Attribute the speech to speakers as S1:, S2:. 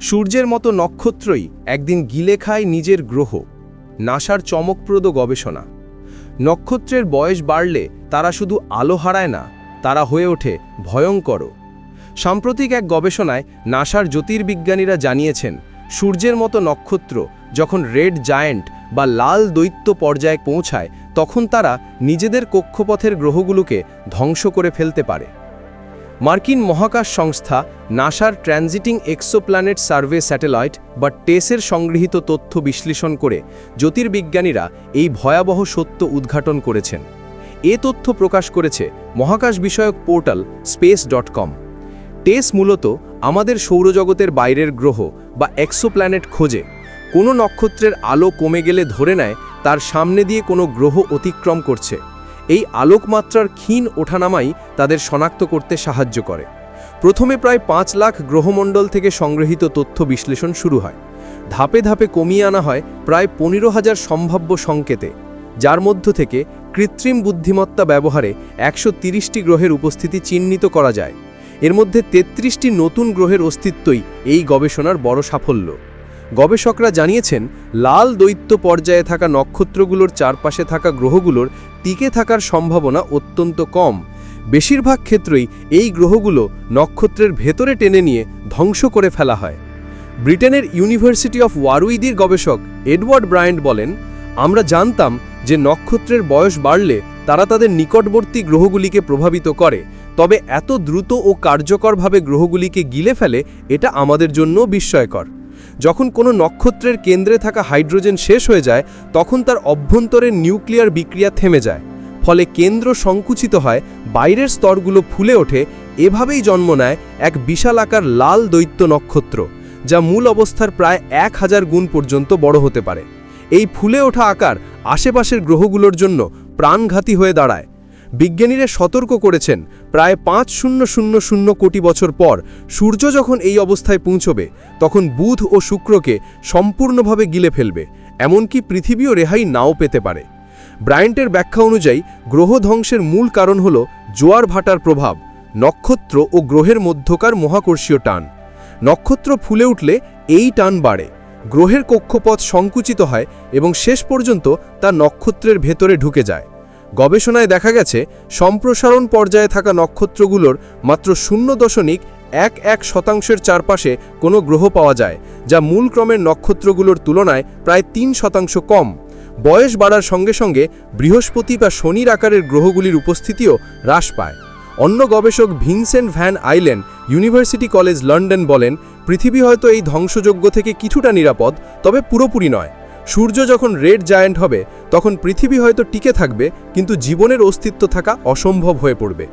S1: সূর্যের মতো নক্ষত্রই একদিন গিলে খায় নিজের গ্রহ। নাসার চমকপ্রদ গবেষণা। নক্ষত্রের বয়স বাড়লে তারা শুধু আলো হারায় না, তারা হয়ে ওঠে ভয়ঙ্কর। সাম্প্রতিক এক গবেষণায় নাসার জ্যোতির্বিজ্ঞানীরা জানিয়েছেন, সূর্যের মতো নক্ষত্র যখন রেড জায়ান্ট বা লাল দৈত্য পর্যায়ে পৌঁছায়, তখন তারা নিজেদের কক্ষপথের গ্রহগুলোকে ধ্বংস করে ফেলতে পারে। মার্কিন মহাকাশ সংস্থা নাসার ট্রানজিটিং এক্সোপ্ল্যানেট সার্ভে স্যাটেলাইট বা টেসের সংগৃহীত তথ্য বিশ্লেষণ করে জ্যোতির্বিজ্ঞানীরা এই ভয়াবহ সত্য উদ্ঘাটন করেছেন। এ তথ্য প্রকাশ করেছে মহাকাশ বিষয়ক পোর্টাল space.com। টেস মূলত আমাদের সৌরজগতের বাইরের গ্রহ বা এক্সোপ্ল্যানেট খোঁজে। কোনো নক্ষত্রের আলো কমে গেলে ধরে নেয় তার সামনে দিয়ে কোনো গ্রহ অতিক্রম করছে। এই আলোকমাত্রার ক্ষীণ ওঠানামাই তাদের শনাক্ত করতে সাহায্য করে। প্রথমে প্রায় 5 লাখ গ্রহমণ্ডল থেকে সংগৃহীত তথ্য বিশ্লেষণ শুরু হয়। ধাপে ধাপে কমিয়ে আনা হয় প্রায় 15,000 সম্ভাব্য সংকেতে, যার মধ্য থেকে কৃত্রিম বুদ্ধিমত্তা ব্যবহারে 130টি গ্রহের উপস্থিতি চিহ্নিত করা যায়। এর মধ্যে 33টি নতুন গ্রহের অস্তিত্বই এই গবেষণার বড় সাফল্য। গবেষকরা জানিয়েছেন, লাল দৈত্য পর্যায়ে থাকা নক্ষত্রগুলোর চারপাশে থাকা গ্রহগুলোর টিকে থাকার সম্ভাবনা অত্যন্ত কম। বেশিরভাগ ক্ষেত্রেই এই গ্রহগুলো নক্ষত্রের ভেতরে টেনে নিয়ে ধ্বংস করে ফেলা হয়। ব্রিটেনের ইউনিভার্সিটি অফ ওয়ারউইডির গবেষক এডওয়ার্ড ব্রায়েন্ট বলেন, আমরা জানতাম যে নক্ষত্রের বয়স বাড়লে তারা তাদের নিকটবর্তী গ্রহগুলিকে প্রভাবিত করে, তবে এত দ্রুত ও কার্যকরভাবে গ্রহগুলিকে গিলে ফেলে এটা আমাদের জন্য বিস্ময়কর। যখন কোনো নক্ষত্রের কেন্দ্রে থাকা হাইড্রোজেন শেষ হয়ে যায়, তখন তার অভ্যন্তরের নিউক্লিয়ার বিক্রিয়া থেমে যায়, ফলে কেন্দ্র সংকুচিত হয়, বাইরের স্তরগুলো ফুলে ওঠে। এভাবেই জন্ম নেয় এক বিশালাকার লাল দৈত্য নক্ষত্র, যা মূল অবস্থার প্রায় 1000 গুণ পর্যন্ত বড় হতে পারে। এই ফুলে ওঠা আকার আশেপাশের গ্রহগুলোর জন্য প্রাণঘাতী হয়ে দাঁড়ায়। বিজ্ঞানীরা সতর্ক করেছেন, প্রায় 5000 কোটি বছর পর সূর্য যখন এই অবস্থায় পৌঁছবে, তখন বুধ ও শুক্রকে সম্পূর্ণভাবে গিলে ফেলবে, এমনকি পৃথিবীও রেহাই নাও পেতে পারে। ব্রায়েন্টের ব্যাখ্যা অনুযায়ী গ্রহ ধ্বংসের মূল কারণ হল জোয়ার ভাটার প্রভাব, নক্ষত্র ও গ্রহের মধ্যকার মহাকর্ষীয় টান। নক্ষত্র ফুলে উঠলে এই টান বাড়ে, গ্রহের কক্ষপথ সংকুচিত হয় এবং শেষ পর্যন্ত তা নক্ষত্রের ভেতরে ঢুকে যায়। গবেষণায় দেখা গেছে, সম্প্রসারণ পর্যায়ে থাকা নক্ষত্রগুলোর মাত্র 0.11% চারপাশে কোনো গ্রহ পাওয়া যায়, যা মূল ক্রমের নক্ষত্রগুলোর তুলনায় প্রায় 3% কম। বয়স বাড়ার সঙ্গে সঙ্গে বৃহস্পতি বা শনির আকারের গ্রহগুলির উপস্থিতিও হ্রাস পায়। অন্য গবেষক Vincent van Eylen, university college London বলেন, পৃথিবী হয়তো এই ধ্বংসযজ্ঞ থেকে কিছুটা নিরাপদ, তবে পুরোপুরি নয়। সূর্য যখন রেড জায়ান্ট হবে, তখন পৃথিবী হয়তো টিকে থাকবে, কিন্তু জীবনের অস্তিত্ব থাকা অসম্ভব হয়ে পড়বে।